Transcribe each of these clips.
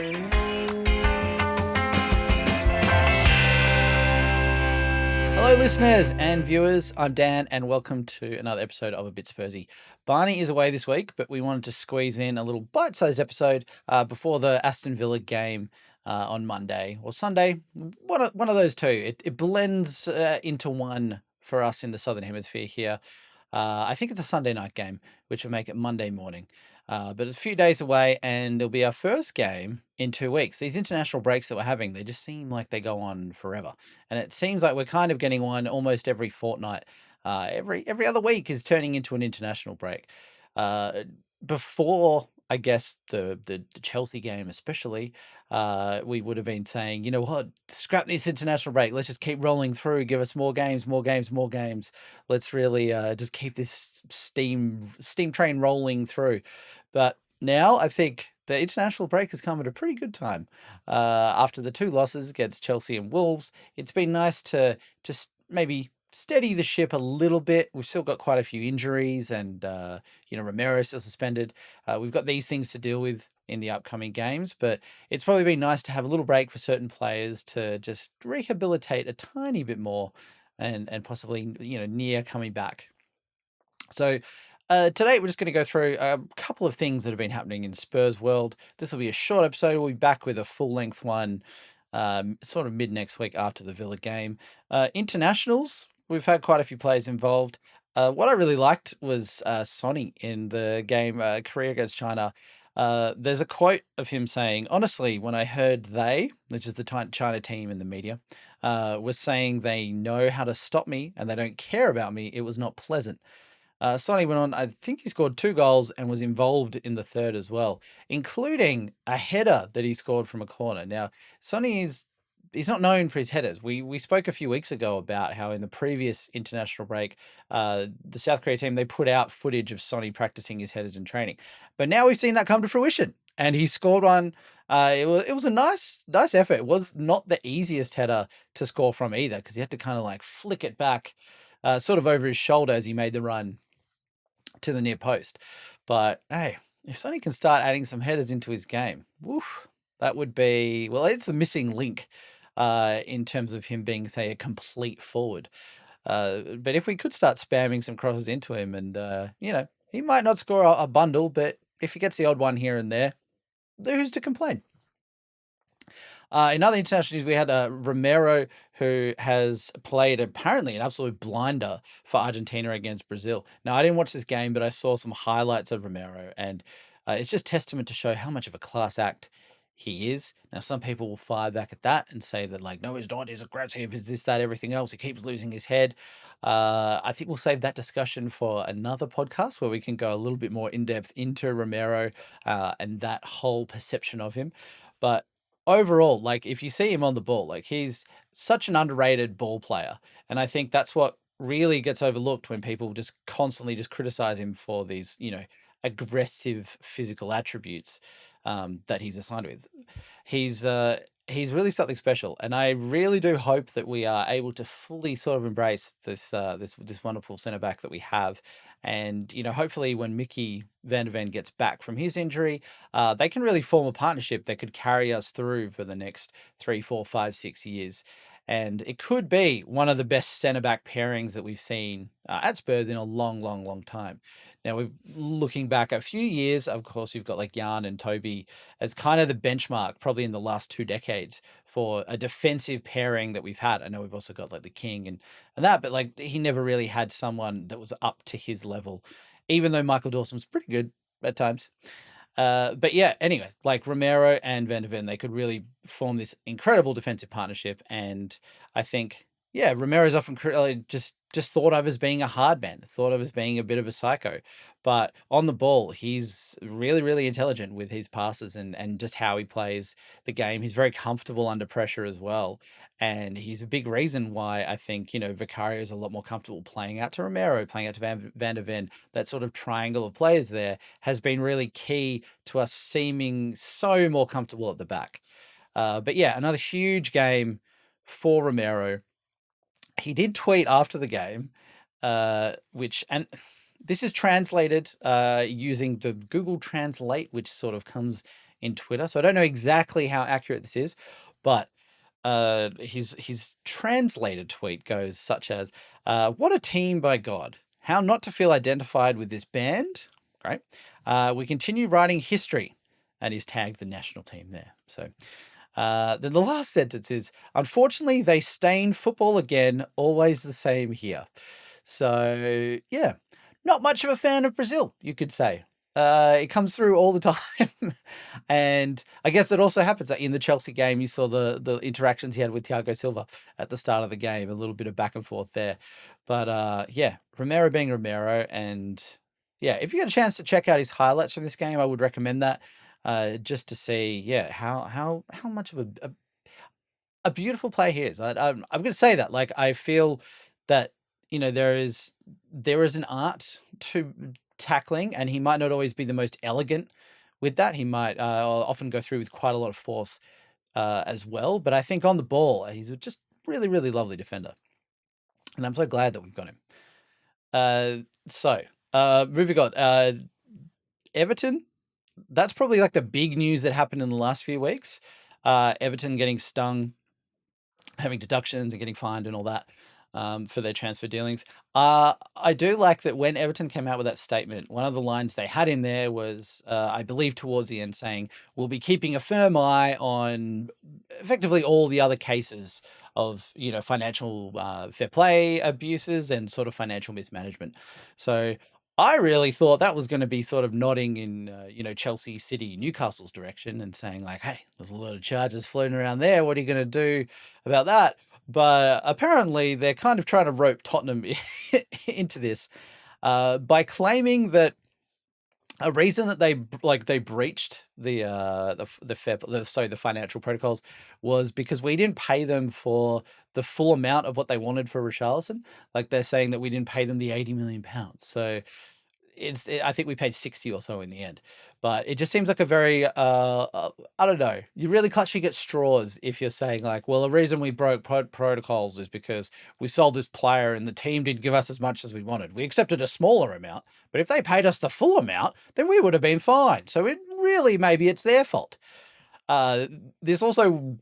Hello, listeners and viewers. I'm Dan, and welcome to another episode of A Bit Spursy. Barney is away this week, but we wanted to squeeze in a little bite-sized episode before the Aston Villa game on Monday or Sunday. One of those two. It blends into one for us in the Southern Hemisphere here. I think it's a Sunday night game, which will make it Monday morning. But it's a few days away, and it'll be our first game in 2 weeks. These international breaks that we're having, they just seem like they go on forever. And it seems like we're kind of getting one almost every fortnight. Every other week is turning into an international break. Before, I guess, the Chelsea game especially, we would have been saying, you know what, scrap this international break. Let's just keep rolling through. Give us more games, more games, more games. Let's really just keep this steam train rolling through. But now I think the international break has come at a pretty good time. After the 2 losses against Chelsea and Wolves, it's been nice to just maybe steady the ship a little bit. We've still got quite a few injuries, and Romero still suspended. We've got these things to deal with in the upcoming games, but it's probably been nice to have a little break for certain players to just rehabilitate a tiny bit more, and possibly near coming back. So today we're just going to go through a couple of things that have been happening in Spurs world. This will be a short episode. We'll be back with a full-length one sort of mid next week after the Villa game. Internationals, we've had quite a few players involved. What I really liked was Sonny in the game Korea against China. There's a quote of him saying, honestly, when I heard they, which is the China team in the media, was saying they know how to stop me and they don't care about me, it was not pleasant. Sonny went on, I think he scored 2 goals and was involved in the third as well, including a header that he scored from a corner. Now, Sonny he's not known for his headers. We spoke a few weeks ago about how in the previous international break, the South Korea team, they put out footage of Sonny practicing his headers in training. But now we've seen that come to fruition, and he scored one. It was a nice effort. It was not the easiest header to score from either, because he had to kind of like flick it back sort of over his shoulder as he made the run to the near post. But hey, if Sonny can start adding some headers into his game, woof, that would be, well, it's the missing link in terms of him being, say, a complete forward. But if we could start spamming some crosses into him, and he might not score a bundle, but if he gets the odd one here and there, who's to complain? In other international news, we had Romero, who has played apparently an absolute blinder for Argentina against Brazil. Now, I didn't watch this game, but I saw some highlights of Romero, and it's just testament to show how much of a class act he is. Now, some people will fire back at that and say that, like, no, he's not, he's aggressive, he's this, that, everything else. He keeps losing his head. I think we'll save that discussion for another podcast where we can go a little bit more in depth into Romero and that whole perception of him. But overall, like, if you see him on the ball, like, he's such an underrated ball player. And I think that's what really gets overlooked when people just constantly just criticize him for these, aggressive physical attributes that he's assigned with. He's really something special, and I really do hope that we are able to fully sort of embrace this wonderful centre back that we have. And hopefully when Mickey van der Ven gets back from his injury, they can really form a partnership that could carry us through for the next 3, 4, 5, 6 years. And it could be one of the best centre back pairings that we've seen at Spurs in a long, long, long time. Now, we're looking back a few years. Of course, you've got like Jan and Toby as kind of the benchmark, probably in the last 2 decades, for a defensive pairing that we've had. I know we've also got like the King and that, but like he never really had someone that was up to his level, even though Michael Dawson was pretty good at times. But yeah, anyway, like Romero and Van der Ven, they could really form this incredible defensive partnership. And I think, yeah, Romero's often just thought of as being a hard man, thought of as being a bit of a psycho. But on the ball, he's really, really intelligent with his passes and just how he plays the game. He's very comfortable under pressure as well. And he's a big reason why I think, Vicario is a lot more comfortable playing out to Romero, playing out to Van der Ven. That sort of triangle of players there has been really key to us seeming so more comfortable at the back. But yeah, another huge game for Romero. He did tweet after the game, and this is translated using the Google Translate, which sort of comes in Twitter. So I don't know exactly how accurate this is, but his translated tweet goes such as, "What a team, by God! How not to feel identified with this band? Great. We continue writing history," and he's tagged the national team there. So then the last sentence is, "Unfortunately, they stain football again. Always the same here." So yeah, not much of a fan of Brazil, you could say. It comes through all the time. And I guess it also happens that in the Chelsea game, you saw the interactions he had with Thiago Silva at the start of the game, a little bit of back and forth there. But yeah, Romero being Romero. And yeah, if you get a chance to check out his highlights from this game, I would recommend that, just to see, yeah, how much of a beautiful play he is. I'm going to say that, like, I feel that, there is an art to tackling, and he might not always be the most elegant with that. He might often go through with quite a lot of force as well. But I think on the ball, he's a just really, really lovely defender. And I'm so glad that we've got him. Moving on. Everton, that's probably like the big news that happened in the last few weeks. Everton getting stung, having deductions and getting fined and all that for their transfer dealings. I do like that when Everton came out with that statement, one of the lines they had in there was, I believe towards the end, saying, "We'll be keeping a firm eye on effectively all the other cases of, financial fair play abuses and sort of financial mismanagement." So I really thought that was going to be sort of nodding in, Chelsea, City, Newcastle's direction and saying like, "Hey, there's a lot of charges floating around there. What are you going to do about that?" But apparently they're kind of trying to rope Tottenham into this by claiming that a reason that they breached the financial protocols was because we didn't pay them for the full amount of what they wanted for Richarlison. Like, they're saying that we didn't pay them the £80 million. So I think we paid 60 or so in the end, but it just seems like a very I don't know. You really clutching at straws if you're saying like, well, the reason we broke protocols is because we sold this player and the team didn't give us as much as we wanted. We accepted a smaller amount, but if they paid us the full amount, then we would have been fine. So maybe it's their fault. This also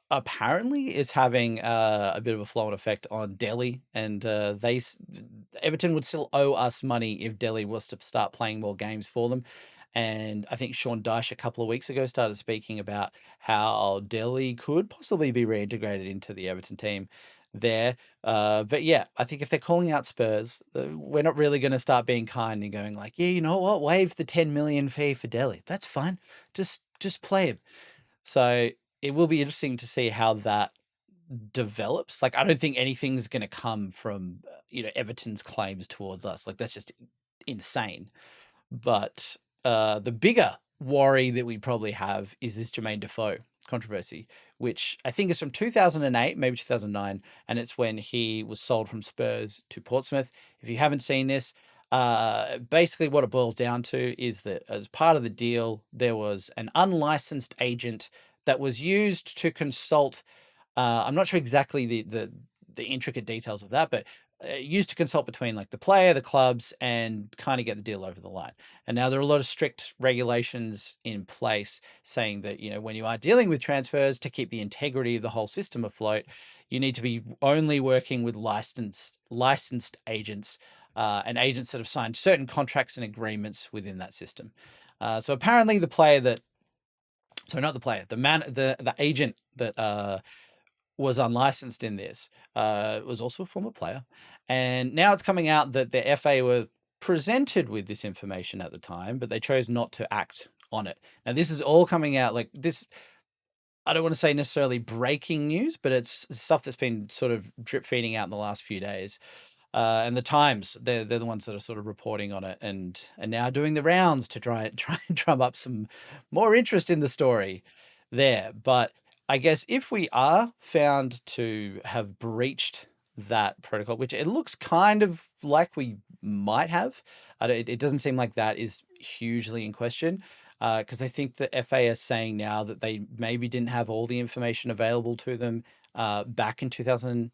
apparently is having a bit of a flow-on effect on Delhi, and Everton would still owe us money if Delhi was to start playing more games for them. And I think Sean Dyche a couple of weeks ago started speaking about how Delhi could possibly be reintegrated into the Everton team there. But yeah, I think if they're calling out Spurs, we're not really going to start being kind and going like, "Yeah, you know what? Waive the 10 million fee for Delhi. That's fine. Just play him." So it will be interesting to see how that develops. Like, I don't think anything's going to come from, Everton's claims towards us. Like, that's just insane. But the bigger worry that we probably have is this Jermain Defoe controversy, which I think is from 2008, maybe 2009. And it's when he was sold from Spurs to Portsmouth. If you haven't seen this, basically what it boils down to is that as part of the deal, there was an unlicensed agent that was used to consult. I'm not sure exactly the intricate details of that, but used to consult between like the player, the clubs, and kind of get the deal over the line. And now there are a lot of strict regulations in place saying that, when you are dealing with transfers, to keep the integrity of the whole system afloat, you need to be only working with licensed agents, and agents that have signed certain contracts and agreements within that system. So apparently the agent that was unlicensed in this was also a former player. And now it's coming out that the FA were presented with this information at the time, but they chose not to act on it. Now, this is all coming out like this. I don't want to say necessarily breaking news, but it's stuff that's been sort of drip feeding out in the last few days. And the Times, they're the ones that are sort of reporting on it and now doing the rounds to try and drum up some more interest in the story there. But I guess if we are found to have breached that protocol, which it looks kind of like we might have, it doesn't seem like that is hugely in question. Because I think the FA is saying now that they maybe didn't have all the information available to them back in 2008.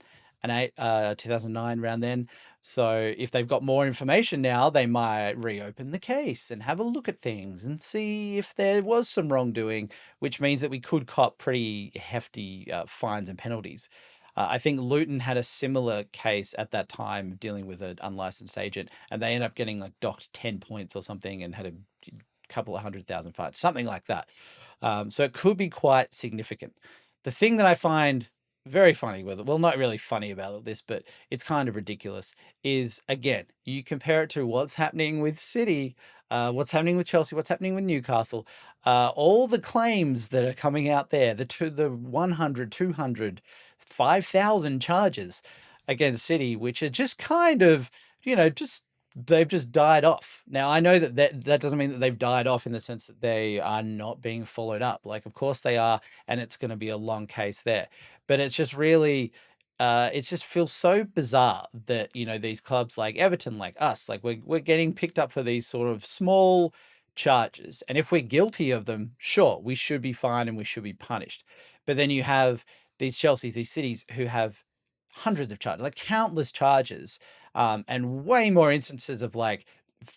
2009, around then. So if they've got more information now, they might reopen the case and have a look at things and see if there was some wrongdoing, which means that we could cop pretty hefty fines and penalties. I think Luton had a similar case at that time dealing with an unlicensed agent, and they ended up getting like docked 10 points or something and had a couple of 100,000 fines, something like that. So it could be quite significant. The thing that I find very funny with it, well, not really funny about this, but it's kind of ridiculous, is again, you compare it to what's happening with City, what's happening with Chelsea, what's happening with Newcastle, all the claims that are coming out there, the 100, 200, 5,000 charges against City, which are just kind of, just they've just died off. Now, I know that doesn't mean that they've died off in the sense that they are not being followed up. Like, of course they are, and it's going to be a long case there. But it's just really, it just feels so bizarre that, these clubs like Everton, like us, like we're getting picked up for these sort of small charges. And if we're guilty of them, sure, we should be fined and we should be punished. But then you have these Chelseas, these cities who have hundreds of charges, like countless charges, and way more instances of like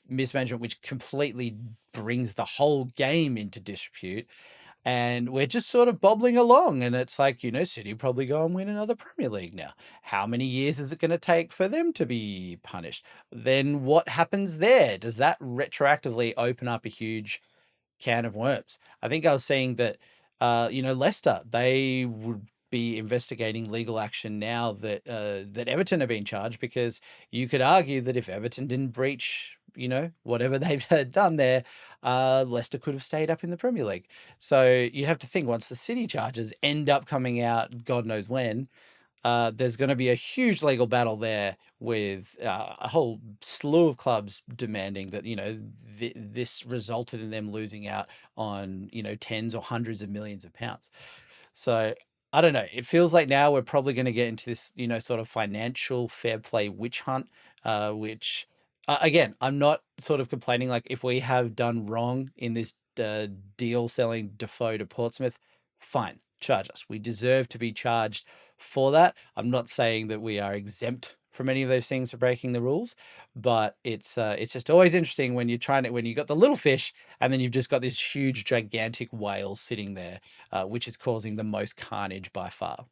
mismanagement, which completely brings the whole game into disrepute. And we're just sort of bobbling along. And it's like, City probably go and win another Premier League now. How many years is it going to take for them to be punished? Then what happens there? Does that retroactively open up a huge can of worms? I think I was saying that, Leicester, they would be investigating legal action now that that Everton are being charged, because you could argue that if Everton didn't breach, whatever they've done there, Leicester could have stayed up in the Premier League. So you have to think, once the City charges end up coming out, God knows when, there's going to be a huge legal battle there with a whole slew of clubs demanding that, this resulted in them losing out on, tens or hundreds of millions of pounds. So I don't know. It feels like now we're probably going to get into this, sort of financial fair play witch hunt, which, again, I'm not sort of complaining. Like, if we have done wrong in this deal selling Defoe to Portsmouth, fine, charge us. We deserve to be charged for that. I'm not saying that we are exempt from any of those things for breaking the rules, but it's just always interesting when when you got the little fish and then you've just got this huge gigantic whale sitting there, which is causing the most carnage by far.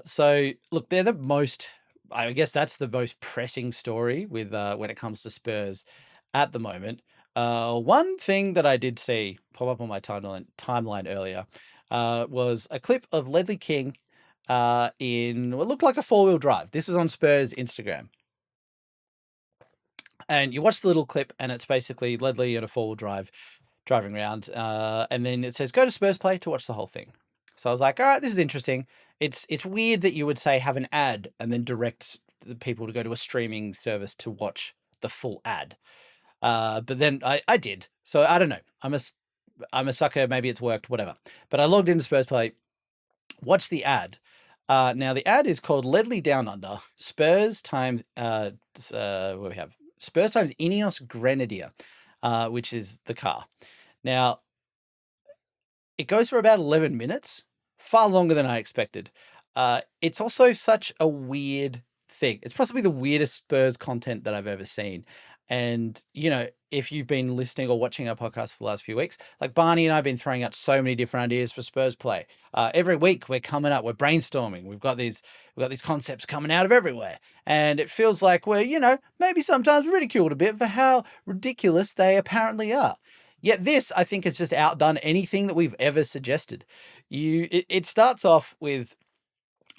So look, they're the most, I guess that's the most pressing story with when it comes to Spurs at the moment. One thing that I did see pop up on my timeline earlier was a clip of Ledley King in what looked like a 4-wheel drive. This was on Spurs Instagram. And you watch the little clip, and it's basically Ledley in a 4-wheel drive driving around. And then it says, go to Spurs Play to watch the whole thing. So I was like, all right, this is interesting. It's weird that you would say have an ad and then direct the people to go to a streaming service to watch the full ad. But then I did. So I don't know. I'm a sucker. Maybe it's worked, whatever. But I logged into Spurs Play, watched the ad. Now the ad is called Ledley Down Under, Spurs times, what do we have? Spurs times Ineos Grenadier, which is the car. Now, it goes for about 11 minutes, far longer than I expected. It's also such a weird thing. It's possibly the weirdest Spurs content that I've ever seen. And, if you've been listening or watching our podcast for the last few weeks, like Barney and I have been throwing out so many different ideas for Spurs Play. Every week we're coming up, we're brainstorming. We've got these concepts coming out of everywhere. And it feels like we're, maybe sometimes ridiculed a bit for how ridiculous they apparently are. Yet this, I think, has just outdone anything that we've ever suggested. It starts off with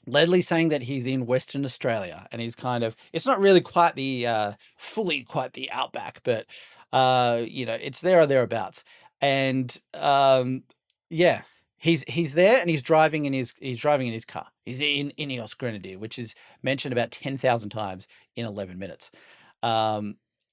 Ledley saying that he's in Western Australia, and he's it's not really quite the fully quite the outback, but it's there or thereabouts. And yeah, he's there, and he's driving in his car. He's in Ineos Grenadier, which is mentioned about 10,000 times in 11 minutes.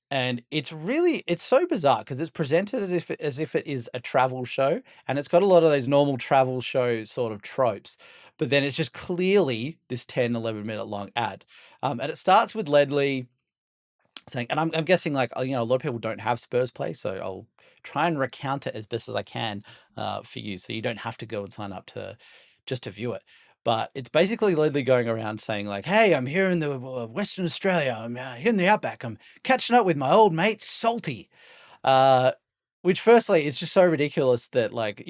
And it's so bizarre because it's presented as if it is a travel show, and it's got a lot of those normal travel show sort of tropes, but then it's just clearly this 10, 11-minute long ad. And it starts with Ledley saying, and I'm guessing, like, a lot of people don't have Spurs Play, so I'll try and recount it as best as I can for you, so you don't have to go and sign up to just to view it. But it's basically Ledley going around saying like, "Hey, I'm here in the Western Australia. I'm here in the outback. I'm catching up with my old mate Salty." Uh, which firstly, it's just so ridiculous that like,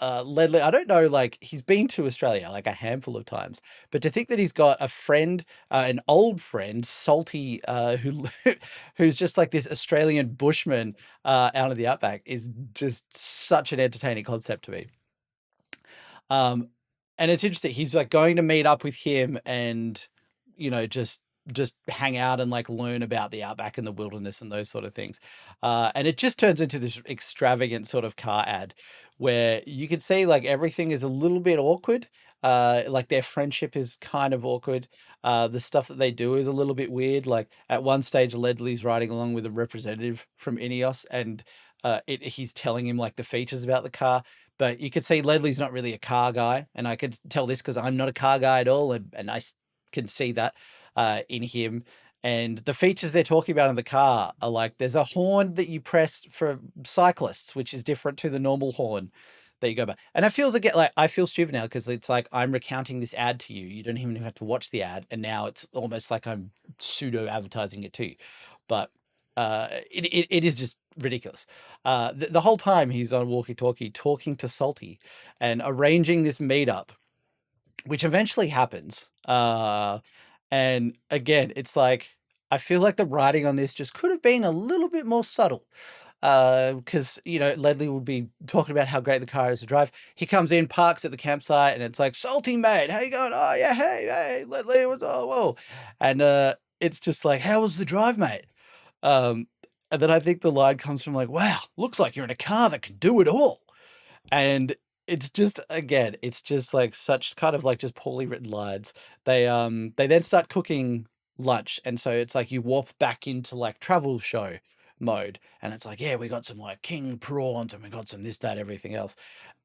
Ledley, I don't know, like he's been to Australia like a handful of times, but to think that he's got a friend, an old friend, Salty, who's just like this Australian bushman out of the outback is just such an entertaining concept to me. Um, and it's interesting. He's like going to meet up with him and, just hang out and like learn about the outback and the wilderness and those sort of things. And it just turns into this extravagant sort of car ad where you can see like everything is a little bit awkward. Like their friendship is kind of awkward. The stuff that they do is a little bit weird. Like at one stage, Ledley's riding along with a representative from Ineos, and he's telling him like the features about the car. But you could see Ledley's not really a car guy, and I could tell this because I'm not a car guy at all, and can see that in him. And the features they're talking about in the car are like there's a horn that you press for cyclists, which is different to the normal horn that you go by. And it feels like I feel stupid now because it's like I'm recounting this ad to you. You don't even have to watch the ad, and now it's almost like I'm pseudo advertising it to you. But it is just ridiculous. The whole time he's on walkie-talkie talking to Salty and arranging this meetup, which eventually happens. And again, it's like I feel like the writing on this just could have been a little bit more subtle. Because Ledley would be talking about how great the car is to drive. He comes in, parks at the campsite, and it's like, "Salty mate, how you going? Oh yeah, hey, Ledley, whoa," and it's just like, "How was the drive, mate?" Um, and then I think the line comes from like, "Wow, looks like you're in a car that can do it all." And it's just again, it's just like such kind of like just poorly written lines. They then start cooking lunch, and so it's like you warp back into like travel show mode, and it's like, yeah, we got some like king prawns and we got some this, that, everything else.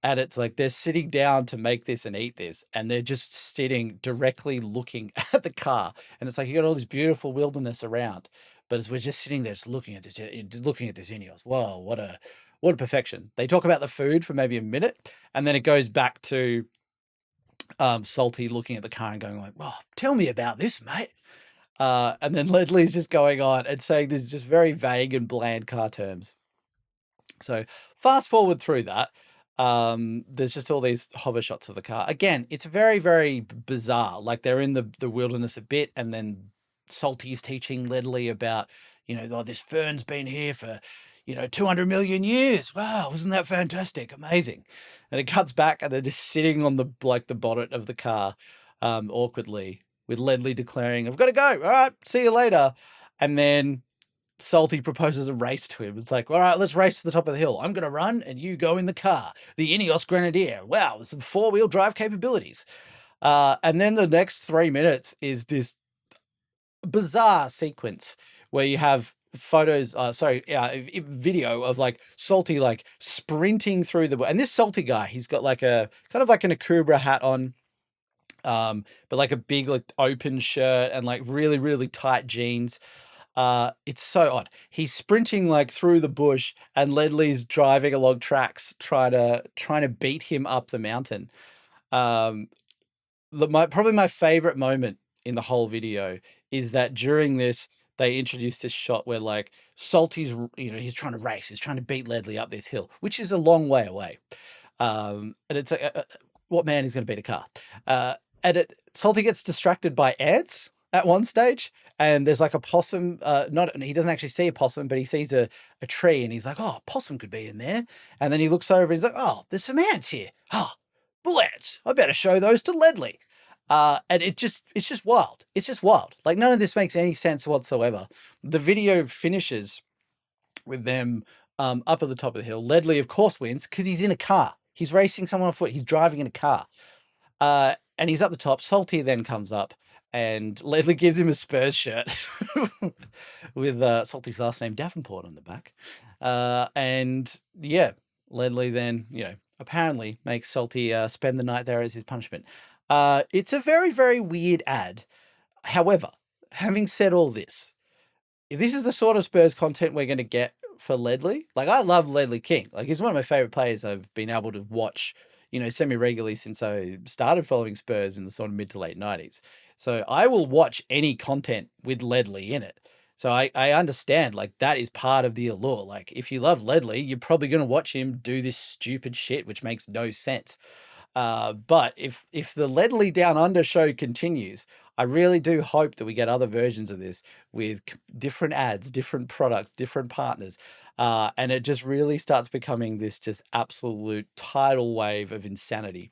And it's like they're sitting down to make this and eat this, and they're just sitting directly looking at the car. And it's like you got all this beautiful wilderness around, but as we're just sitting there just looking at this Ineos. Whoa, what a perfection. They talk about the food for maybe a minute, and then it goes back to Salty looking at the car and going like, "Oh, tell me about this, mate." And then Ledley's just going on and saying this just very vague and bland car terms. So fast forward through that. There's just all these hover shots of the car. Again, it's very, very bizarre. Like they're in the wilderness a bit, and then Salty's teaching Ledley about, "Oh, this fern's been here for, 200 million years. Wow, wasn't that fantastic? Amazing." And it cuts back, and they're just sitting on the bonnet of the car, awkwardly, with Ledley declaring, "I've got to go. All right, see you later." And then Salty proposes a race to him. It's like, "All right, let's race to the top of the hill. I'm going to run and you go in the car. The Ineos Grenadier. Wow, there's some four-wheel drive capabilities." And then the next 3 minutes is this bizarre sequence where you have video of like Salty like sprinting through and this Salty guy, he's got like a kind of like an Akubra hat on, but like a big like open shirt and like really, really tight jeans. It's so odd. He's sprinting like through the bush, and Ledley's driving along tracks, trying to beat him up the mountain. Probably my favorite moment in the whole video is that during this, they introduced this shot where like Salty's, he's trying to race, he's trying to beat Ledley up this hill, which is a long way away. And it's like, what man is going to beat a car? And Salty gets distracted by ants at one stage, and there's like a possum. He doesn't actually see a possum, but he sees a tree, and he's like, "Oh, a possum could be in there." And then he looks over, and he's like, "Oh, there's some ants here. Oh, bull ants. I better show those to Ledley." And it's just wild. It's just wild. Like none of this makes any sense whatsoever. The video finishes with them up at the top of the hill. Ledley, of course, wins because he's in a car. He's racing someone on foot. He's driving in a car. And he's up the top. Salty then comes up, and Ledley gives him a Spurs shirt with Salty's last name Davenport on the back. And yeah, Ledley then, apparently makes Salty spend the night there as his punishment. It's a very, very weird ad. However, having said all this, if this is the sort of Spurs content we're going to get for Ledley, like I love Ledley King. Like he's one of my favorite players I've been able to watch, semi-regularly since I started following Spurs in the sort of mid to late 90s. So I will watch any content with Ledley in it. So I understand, like, that is part of the allure. Like, if you love Ledley, you're probably going to watch him do this stupid shit, which makes no sense. But if the Ledley Down Under show continues, I really do hope that we get other versions of this with different ads, different products, different partners. And it just really starts becoming this just absolute tidal wave of insanity.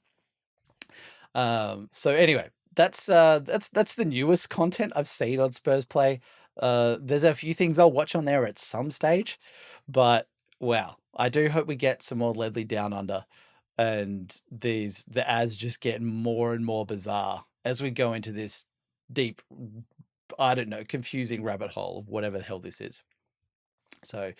So anyway, that's the newest content I've seen on Spurs Play. There's a few things I'll watch on there at some stage, but wow, I do hope we get some more Ledley Down Under, and the ads just get more and more bizarre as we go into this deep, I don't know, confusing rabbit hole of whatever the hell this is. So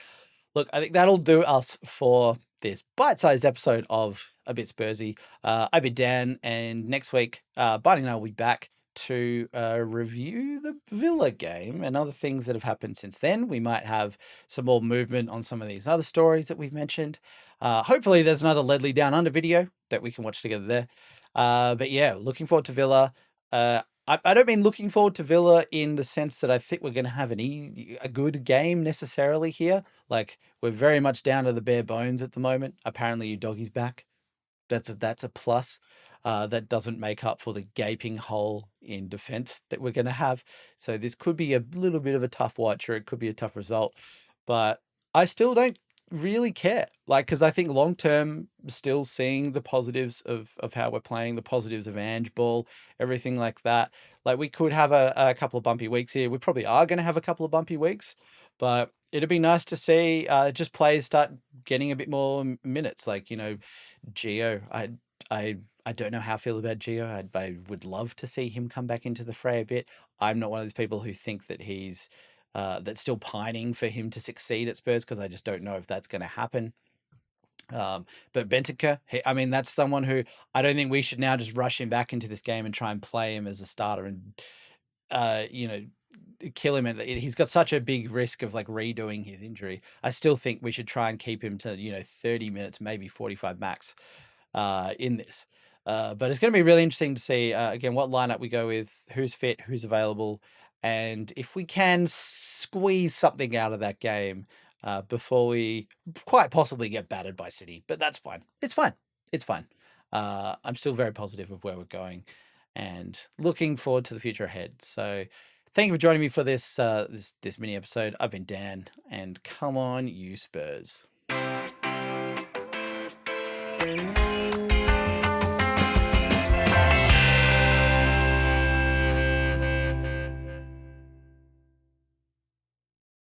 look, I think that'll do us for this bite-sized episode of A Bit Spursy. I've been Dan, and next week, Barney and I will be back to review the Villa game and other things that have happened since then. We might have some more movement on some of these other stories that we've mentioned. Hopefully there's another Ledley Down Under video that we can watch together there. But yeah, looking forward to Villa. I don't mean looking forward to Villa in the sense that I think we're going to have a good game necessarily here. Like, we're very much down to the bare bones at the moment. Apparently, your doggy's back. That's a plus. That doesn't make up for the gaping hole in defense that we're going to have. So this could be a little bit of a tough watch, or it could be a tough result. But I still don't really care, like, because I think long term, still seeing the positives of how we're playing, the positives of Ange ball, everything like that. Like, we could have a couple of bumpy weeks here. We probably are going to have a couple of bumpy weeks, but it'd be nice to see just players start getting a bit more minutes. Like, Gio, I don't know how I feel about Gio. I would love to see him come back into the fray a bit. I'm not one of those people who think that he's that's still pining for him to succeed at Spurs, because I just don't know if that's going to happen. But Bentancur, I mean, that's someone who I don't think we should now just rush him back into this game and try and play him as a starter and kill him. And he's got such a big risk of like redoing his injury. I still think we should try and keep him to 30 minutes, maybe 45 max in this. But it's going to be really interesting to see again what lineup we go with, who's fit, who's available, and if we can squeeze something out of that game before we quite possibly get battered by City. But that's fine. It's fine. It's fine. I'm still very positive of where we're going, and looking forward to the future ahead. So thank you for joining me for this mini episode. I've been Dan, and come on, you Spurs.